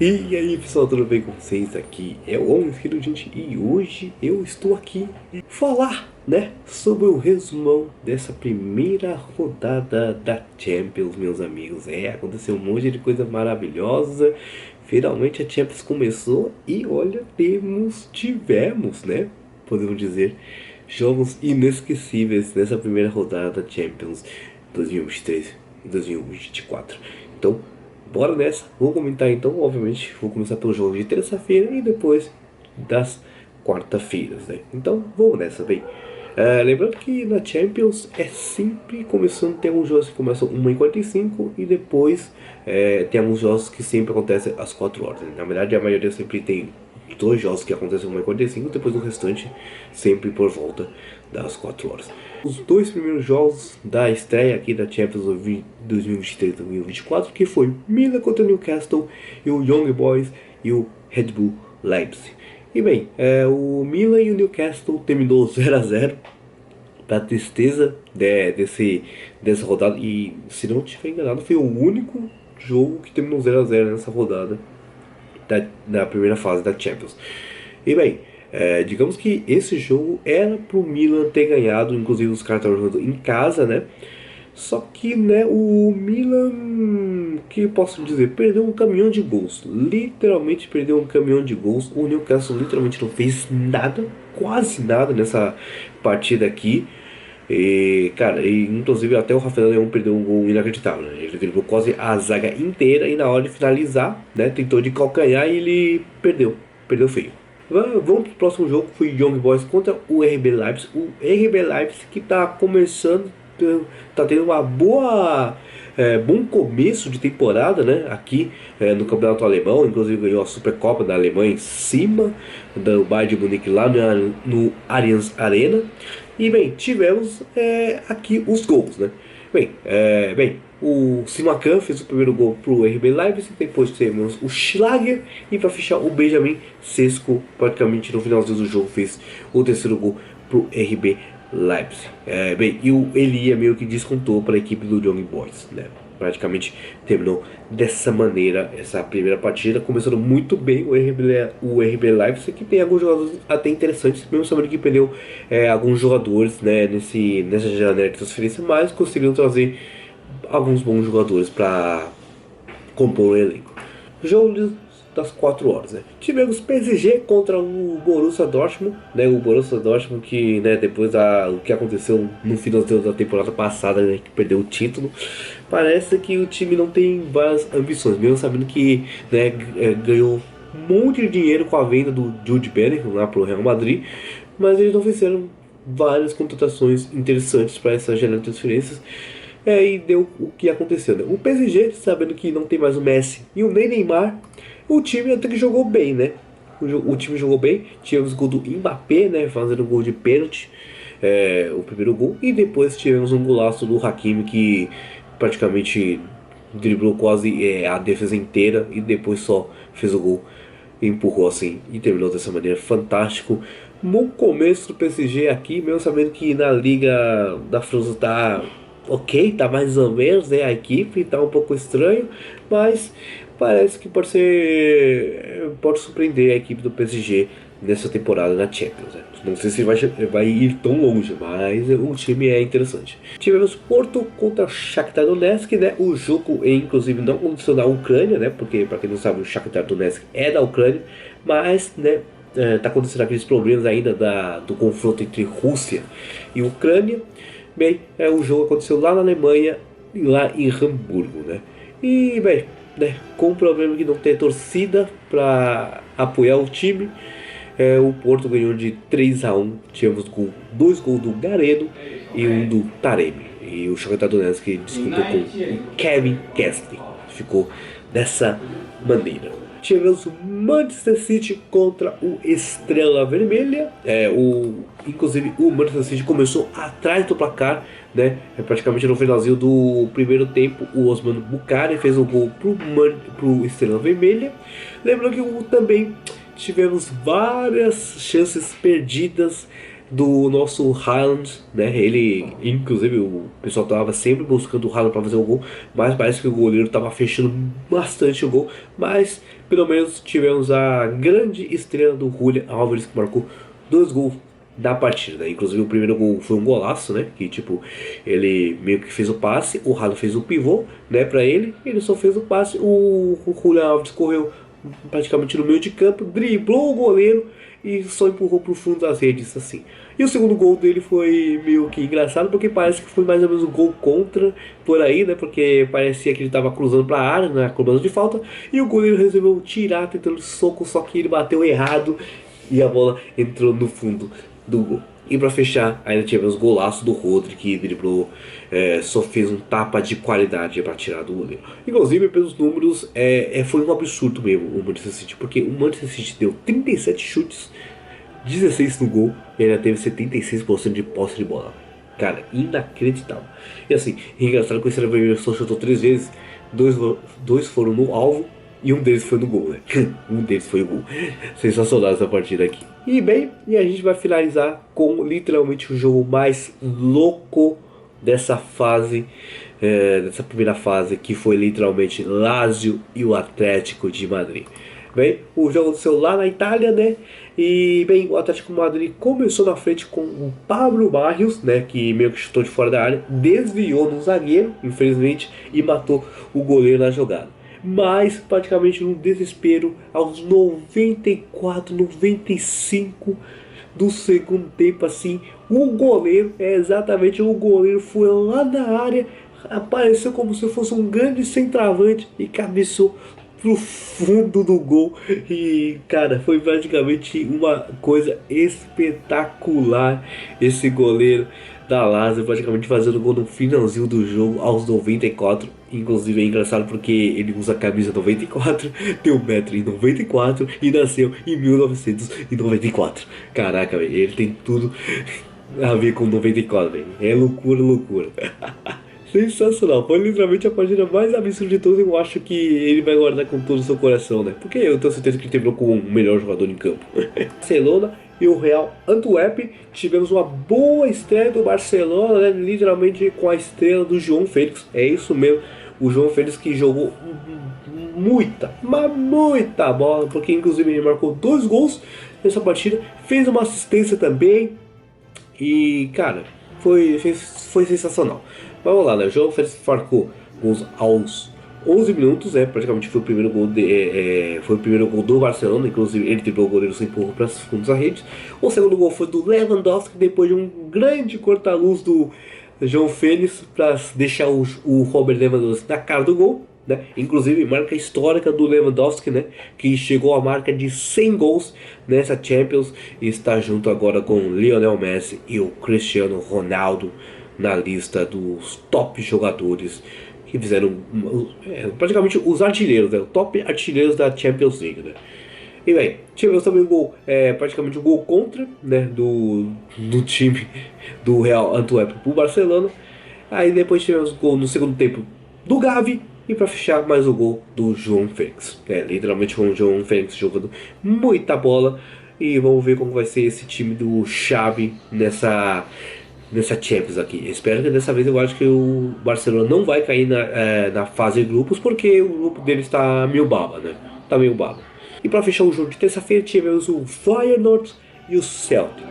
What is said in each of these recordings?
E aí pessoal, tudo bem com vocês? Aqui é o Homem Filho, gente, e hoje eu estou aqui falar, né, sobre o resumão dessa primeira rodada da Champions, meus amigos. Aconteceu um monte de coisa maravilhosa, finalmente a Champions começou e olha, tivemos, né, podemos dizer, jogos inesquecíveis nessa primeira rodada da Champions 2023 e 2024. Então, bora nessa, vou comentar então, obviamente, vou começar pelo jogo de terça-feira e depois das quarta-feiras, né? Então, vamos nessa, bem. Lembrando que na Champions é sempre começando, tem alguns jogos que começam 1h45 e depois tem alguns jogos que sempre acontecem às 4 horas, né? Na verdade, a maioria sempre tem dois jogos que acontecem 1h45, depois o restante sempre por volta das 4 horas. Os dois primeiros jogos da estreia aqui da Champions 2023-2024, que foi Milan contra Newcastle e o Young Boys e o Red Bull Leipzig. E bem, o Milan e o Newcastle terminou 0-0, para tristeza dessa rodada, e se não estiver enganado foi o único jogo que terminou 0-0 nessa rodada na primeira fase da Champions. E bem, digamos que esse jogo era pro Milan ter ganhado, inclusive os caras estavam jogando em casa, né? Só que, né, o Milan, que eu posso dizer, perdeu um caminhão de gols. Literalmente perdeu um caminhão de gols. O Newcastle literalmente não fez nada, quase nada nessa partida aqui. E, cara, inclusive até o Rafael Leão perdeu um gol inacreditável, né? Ele driblou quase a zaga inteira e na hora de finalizar, né, tentou de calcanhar e ele perdeu feio. Vamos pro próximo jogo, que foi Young Boys contra o RB Leipzig. O RB Leipzig que tá começando, tá tendo uma bom começo de temporada, né? Aqui no Campeonato Alemão, inclusive ganhou a Supercopa da Alemanha em cima do Bayern de Munique lá no Allianz Arena. E bem, tivemos aqui os gols, né? Bem, o Simakan fez o primeiro gol pro RB Leipzig, depois temos o Schlager e para fechar o Benjamin Sesko, praticamente no finalzinho do jogo, fez o terceiro gol pro RB Leipzig. Bem, e o Elia meio que descontou para a equipe do Young Boys, né? Praticamente terminou dessa maneira essa primeira partida, começando muito bem o RB Leipzig, que tem alguns jogadores até interessantes, mesmo sabendo que perdeu alguns jogadores, né, nessa janela de transferência, mas conseguiram trazer alguns bons jogadores para compor o elenco. Jogo das 4 horas, né? Tivemos PSG contra o Borussia Dortmund, né? O Borussia Dortmund que, né, depois o que aconteceu no final da temporada passada, né, que perdeu o título, parece que o time não tem várias ambições, mesmo sabendo que, né, ganhou um monte de dinheiro com a venda do Jude Bellingham lá pro Real Madrid, mas eles não fizeram várias contratações interessantes para essa janela de transferências. E deu o que aconteceu, né? O PSG, sabendo que não tem mais o Messi e o Neymar, o time até que jogou bem, né? O time jogou bem, tivemos o gol do Mbappé, né? Fazendo um gol de pênalti, o primeiro gol, e depois tivemos um golaço do Hakimi que praticamente driblou quase a defesa inteira e depois só fez o gol, empurrou assim e terminou dessa maneira. Fantástico. Bom começo do PSG aqui, mesmo sabendo que na Liga da França tá ok, tá mais ou menos, né? A equipe tá um pouco estranho, mas parece que pode surpreender a equipe do PSG nessa temporada na Champions, né? Não sei se vai ir tão longe, mas o time é interessante. Tivemos Porto contra Shakhtar Donetsk, né? O jogo, inclusive, não aconteceu na Ucrânia, né? Porque, para quem não sabe, o Shakhtar Donetsk é da Ucrânia, mas, né, tá acontecendo aqueles problemas ainda do confronto entre Rússia e Ucrânia. Bem, o jogo aconteceu lá na Alemanha, lá em Hamburgo, né? E, bem, né, com o problema de não ter torcida para apoiar o time, o Porto ganhou de 3-1. Tivemos dois gols do Gareno e um do Taremi. E o Shakhtar Donetsk disputou com o Kevin Kessler. Ficou dessa maneira. Tivemos o Manchester City contra o Estrela Vermelha. Inclusive o Manchester City começou atrás do placar, né? Praticamente no finalzinho do primeiro tempo, o Osman Bukhari fez um gol pro Estrela Vermelha. Lembrando que também tivemos várias chances perdidas do nosso Haaland, né? Ele, inclusive, o pessoal tava sempre buscando o Haaland para fazer o gol, mas parece que o goleiro tava fechando bastante o gol. Mas pelo menos tivemos a grande estreia do Julian Álvares, que marcou 2 gols da partida, né? Inclusive o primeiro gol foi um golaço, né? Que tipo, ele meio que fez o passe, o Haaland fez o pivô, né, para ele só fez o passe, o Julian Álvares correu praticamente no meio de campo, driblou o goleiro e só empurrou pro fundo das redes, assim. E o segundo gol dele foi meio que engraçado, porque parece que foi mais ou menos um gol contra por aí, né? Porque parecia que ele tava cruzando pra área, né? Cobrança de falta, e o goleiro resolveu tirar, tentando soco, só que ele bateu errado e a bola entrou no fundo do gol. E pra fechar, ainda tivemos golaço do Rodri, que driblou, só fez um tapa de qualidade pra tirar do goleiro. Inclusive, pelos números, foi um absurdo mesmo o Manchester City, porque o Manchester City deu 37 chutes, 16 no gol, e ainda teve 76% de posse de bola. Cara, inacreditável. E assim, engraçado que o Estrela só chutou 3 vezes, dois foram no alvo, e um deles foi no gol, né? Um deles foi o gol. Sensacional essa partida aqui. E bem, e a gente vai finalizar com literalmente o jogo mais louco dessa fase, dessa primeira fase, que foi literalmente Lazio e o Atlético de Madrid. Bem, o jogo aconteceu lá na Itália, né? E bem, o Atlético de Madrid começou na frente com o Pablo Barrios, né? Que meio que chutou de fora da área, desviou no zagueiro, infelizmente, e matou o goleiro na jogada. Mas praticamente no desespero, aos 94, 95 do segundo tempo, assim, o goleiro, exatamente o goleiro, foi lá na área, apareceu como se fosse um grande centroavante e cabeceou pro fundo do gol. E cara, foi praticamente uma coisa espetacular esse goleiro da Lazio, praticamente fazendo gol no finalzinho do jogo aos 94. Inclusive é engraçado porque ele usa a camisa 94, tem 1,94 m e nasceu em 1994. Caraca, velho, ele tem tudo a ver com 94, velho. É loucura, loucura. Sensacional, foi literalmente a partida mais absurda de todas. Eu acho que ele vai guardar com todo o seu coração, né? Porque eu tenho certeza que ele terminou com o melhor jogador em campo. Barcelona e o Real Antwerp. Tivemos uma boa estreia do Barcelona, né? Literalmente com a estrela do João Félix. É isso mesmo, o João Félix que jogou muita, mas muita bola, porque inclusive ele marcou 2 gols nessa partida, fez uma assistência também. E cara, foi sensacional. Vamos lá, né? O João Félix marcou gols aos 11 minutos, praticamente foi o primeiro gol foi o primeiro gol do Barcelona, inclusive ele driblou o goleiro sem empurro para os fundos da rede. O segundo gol foi do Lewandowski, depois de um grande corta-luz do João Félix para deixar o Robert Lewandowski na cara do gol, né? Inclusive marca histórica do Lewandowski, né? Que chegou à marca de 100 gols nessa Champions e está junto agora com Lionel Messi e o Cristiano Ronaldo na lista dos top jogadores que fizeram praticamente os artilheiros, né? O top artilheiros da Champions League, né? E bem, tivemos também um gol, praticamente um gol contra, né, do time do Real Antwerp pro Barcelona. Aí depois tivemos gol no segundo tempo do Gavi. E para fechar, mais o gol do João Félix. Literalmente com o João Félix jogando muita bola. E vamos ver como vai ser esse time do Xavi nessa Champions aqui. Espero que dessa vez, eu acho que o Barcelona não vai cair na fase de grupos, porque o grupo dele está meio baba, né? Tá meio baba. E para fechar o jogo de terça-feira, tivemos o Feyenoord e o Celtic.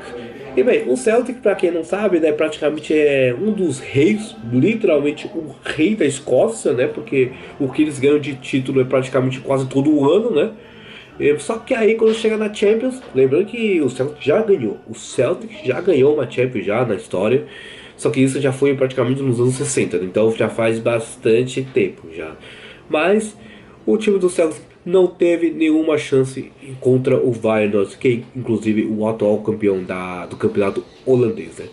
E bem, o Celtic, para quem não sabe, né, praticamente é um dos reis, literalmente o rei da Escócia, né? Porque o que eles ganham de título é praticamente quase todo o ano, né? Só que aí quando chega na Champions, lembrando que o Celtic já ganhou. O Celtic já ganhou uma Champions já na história. Só que isso já foi praticamente nos anos 60, né? Então já faz bastante tempo já. Mas o time do Celtic não teve nenhuma chance contra o Feyenoord, que é inclusive o atual campeão do campeonato holandês, né?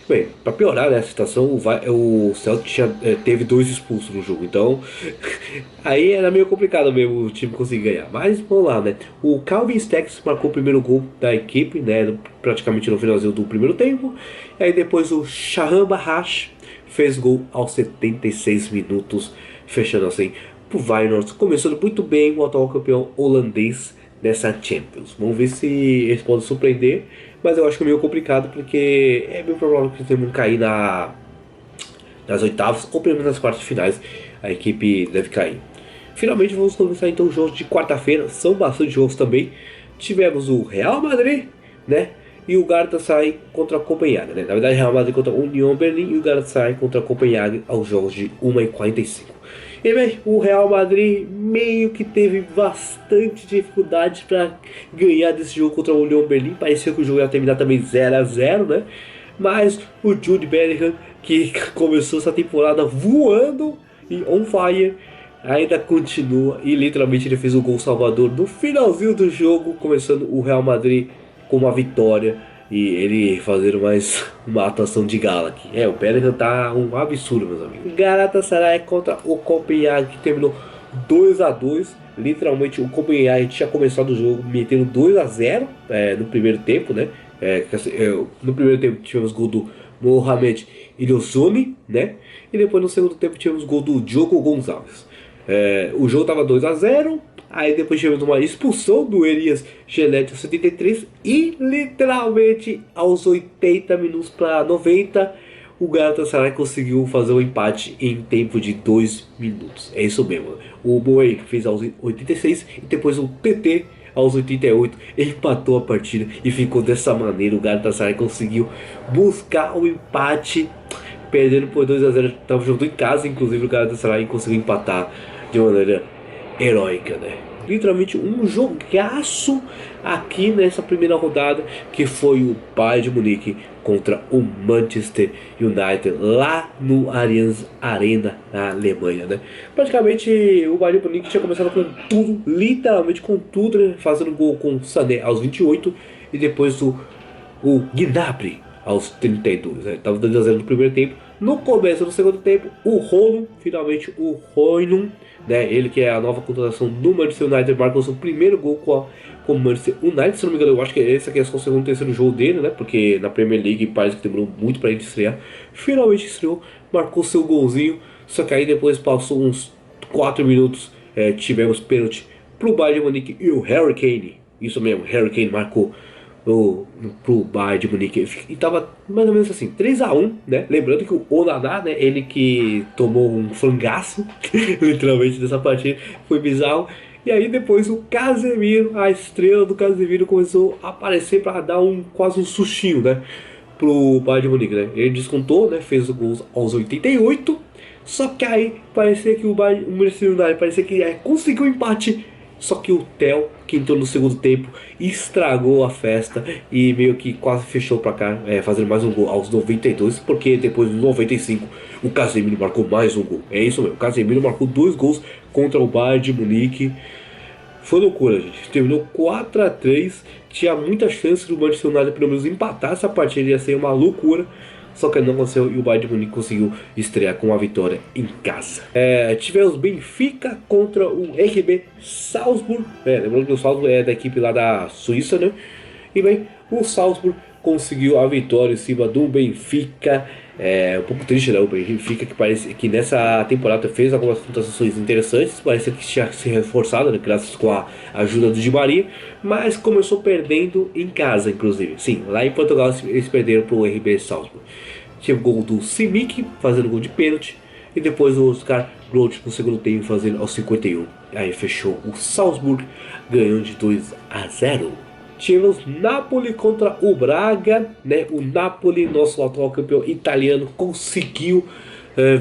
Bem, para piorar, né, a situação, o Celtic já teve 2 expulsos no jogo, então aí era meio complicado mesmo o time conseguir ganhar. Mas vamos lá, né? O Calvin Stacks marcou o primeiro gol da equipe, né, praticamente no finalzinho do primeiro tempo. E aí depois o Shahan Bahash fez gol aos 76 minutos, fechando assim pro Feyenoord, começando muito bem o atual campeão holandês nessa Champions. Vamos ver se eles podem surpreender, mas eu acho que é meio complicado porque é bem provável que eles vão cair nas oitavas ou pelo menos nas quartas finais. A equipe deve cair. Finalmente vamos começar então os jogos de quarta-feira, são bastante jogos também. Tivemos o Real Madrid, né? E o Galatasaray contra a Copenhague, né? Na verdade, Real Madrid contra o Union Berlin e o Galatasaray contra a Copenhague aos jogos de 1h45. E bem, o Real Madrid meio que teve bastante dificuldade para ganhar desse jogo contra o Union Berlin. Parecia que o jogo ia terminar também 0-0, né? Mas o Jude Bellingham, que começou essa temporada voando e on fire, ainda continua e literalmente ele fez o gol salvador no finalzinho do jogo, começando o Real Madrid com uma vitória e ele fazendo mais uma atuação de gala aqui. O Bellingham tá um absurdo, meus amigos. Galatasaray contra o Copenhague, que terminou 2-2. Literalmente o Copenhague tinha começado o jogo metendo 2-0 no primeiro tempo, né? No primeiro tempo tivemos gol do Mohamed Ilyosone, né? E depois no segundo tempo tivemos gol do Diogo Gonçalves. O jogo estava 2-0. Aí depois tivemos uma expulsão do Elias Gelete aos 73. E literalmente aos 80 minutos para 90, o Galatasaray conseguiu fazer um empate em tempo de 2 minutos. É isso mesmo. O Boey fez aos 86 e depois o TT aos 88 empatou a partida e ficou dessa maneira. O Galatasaray conseguiu buscar o empate, perdendo por 2-0. Estava jogando em casa, inclusive o Galatasaray conseguiu empatar de maneira heróica, né? Literalmente um jogaço aqui nessa primeira rodada, que foi o Bayern de Munique contra o Manchester United lá no Allianz Arena na Alemanha, né? Praticamente o Bayern de Munique tinha começado com tudo, literalmente com tudo, né? Fazendo gol com o Sané aos 28 e depois o Gnabry aos 32, né? Tava 2-0 no primeiro tempo. No começo do segundo tempo, o Rono, finalmente o Højlund, né? Ele que é a nova contratação do Manchester United, marcou seu primeiro gol com o Manchester United. Se não me engano, eu acho que esse aqui é só o segundo, terceiro jogo dele, né? Porque na Premier League parece que demorou muito para ele estrear. Finalmente estreou, marcou seu golzinho. Só que aí depois passou uns 4 minutos, tivemos pênalti pro Bayern de Munique e o Harry Kane. Isso mesmo, Harry Kane marcou pro Bayern de Munique e tava mais ou menos assim, 3-1, né? Lembrando que o Onana, né, ele que tomou um frangaço literalmente dessa partida, foi bizarro. E aí depois o Casemiro, a estrela do Casemiro, começou a aparecer para dar quase um sustinho, né, pro Bayern de Munique, né? Ele descontou, né, fez o gol aos 88. Só que aí parecia que o Manchester United parecia que conseguiu o empate. Só que o Theo, que entrou no segundo tempo, estragou a festa e meio que quase fechou pra cá, fazendo mais um gol aos 92, porque depois dos 95 o Casemiro marcou mais um gol. É isso mesmo, o Casemiro marcou 2 gols contra o Bayern de Munique. Foi loucura, gente. Terminou 4-3, tinha muitas chances do Manchester United pelo menos empatar essa partida, ia ser uma loucura. Só que não aconteceu e o Bayern de Munique conseguiu estrear com uma vitória em casa. Tivemos Benfica contra o RB Salzburg. Lembrando que o Salzburg é da equipe lá da Suíça, né? E bem, o Salzburg conseguiu a vitória em cima do Benfica. Um pouco triste, né? O Benfica, que parece que nessa temporada fez algumas contratações interessantes, parece que tinha se reforçado, né? Graças com a ajuda do Di Maria, mas começou perdendo em casa, inclusive. Sim, lá em Portugal eles perderam para o RB Salzburg. Tinha o gol do Simic fazendo gol de pênalti e depois o Oscar Groth no segundo tempo fazendo aos 51. Aí fechou o Salzburg ganhando de 2-0. Tivemos Napoli contra o Braga, né? O Napoli, nosso atual campeão italiano, conseguiu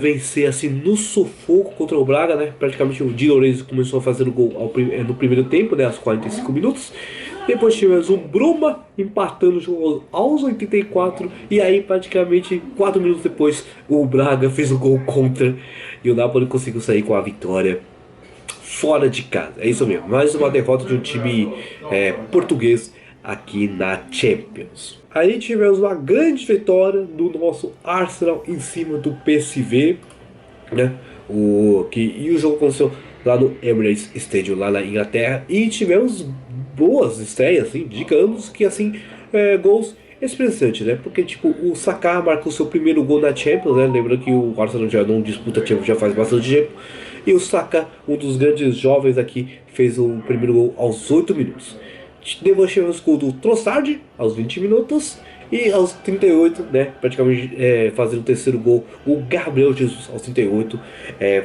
vencer assim no sufoco contra o Braga, né? Praticamente o Di Lorenzo começou a fazer o gol no primeiro tempo, né? Aos 45 minutos. Depois tivemos o Bruma empatando o jogo aos 84. E aí praticamente 4 minutos depois o Braga fez o gol contra e o Napoli conseguiu sair com a vitória fora de casa. É isso mesmo, mais uma derrota de um time português aqui na Champions. Aí tivemos uma grande vitória do nosso Arsenal em cima do PSV, né? E o jogo aconteceu lá no Emirates Stadium, lá na Inglaterra. E tivemos boas estreias, assim, digamos que assim, gols expressantes, né? Porque tipo, o Saka marcou seu primeiro gol na Champions, né? Lembrando que o Arsenal já não disputa a Champions já faz bastante tempo. E o Saka, um dos grandes jovens aqui, fez o primeiro gol aos 8 minutos. Depois tivemos o gol do Trossard aos 20 minutos. E aos 38, né, praticamente fazendo o terceiro gol, o Gabriel Jesus aos 38,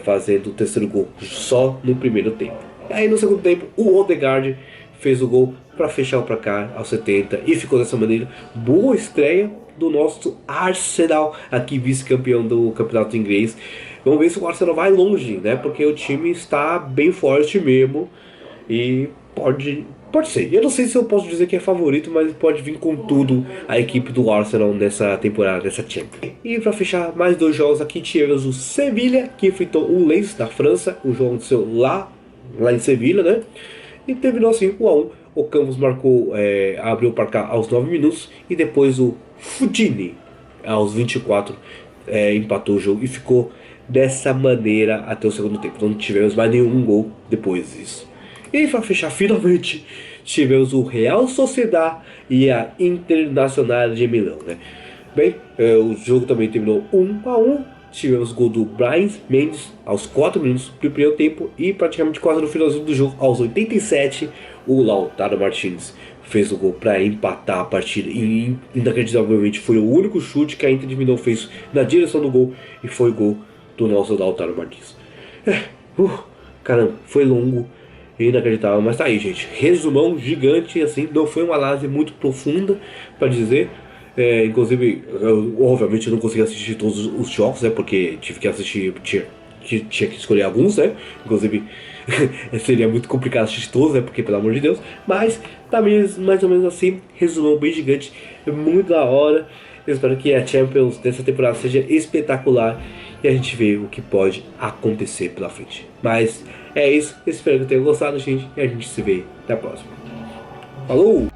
fazendo o terceiro gol só no primeiro tempo. Aí no segundo tempo, o Odegaard fez o gol para fechar o placar aos 70 e ficou dessa maneira. Boa estreia do nosso Arsenal, aqui vice-campeão do campeonato inglês. Vamos ver se o Arsenal vai longe, né, porque o time está bem forte mesmo e pode ser. Eu não sei se eu posso dizer que é favorito, mas pode vir com tudo a equipe do Arsenal nessa temporada, nessa Champions. E para fechar mais 2 jogos aqui, tivemos o Sevilha, que enfrentou o Lens da França. O jogo aconteceu lá em Sevilha, né? E terminou assim, 1-1. O Campos abriu o placar aos 9 minutos. E depois o Fudini, aos 24, empatou o jogo. E ficou dessa maneira até o segundo tempo. Não tivemos mais nenhum gol depois disso. E para fechar, finalmente, tivemos o Real Sociedad e a Internacional de Milão, né? Bem, o jogo também terminou 1-1. Tivemos o gol do Brahim Mendes aos 4 minutos do primeiro tempo. E praticamente quase no finalzinho do jogo, aos 87, o Lautaro Martínez fez o gol para empatar a partida. E inacreditavelmente foi o único chute que a Inter de Milão fez na direção do gol. E foi o gol do nosso Lautaro Martínez. Caramba, foi longo. Inacreditável, mas tá aí, gente. Resumão gigante, assim, não foi uma análise muito profunda para dizer. Inclusive, obviamente eu não consegui assistir todos os jogos, né? Porque tive que assistir, tinha que escolher alguns, né? Inclusive, seria muito complicado assistir todos, né? Porque, pelo amor de Deus. Mas tá mesmo, mais ou menos assim, resumão bem gigante, muito da hora. Eu espero que a Champions dessa temporada seja espetacular e a gente vê o que pode acontecer pela frente. Mas é isso, espero que tenham gostado, gente, e a gente se vê na próxima. Falou!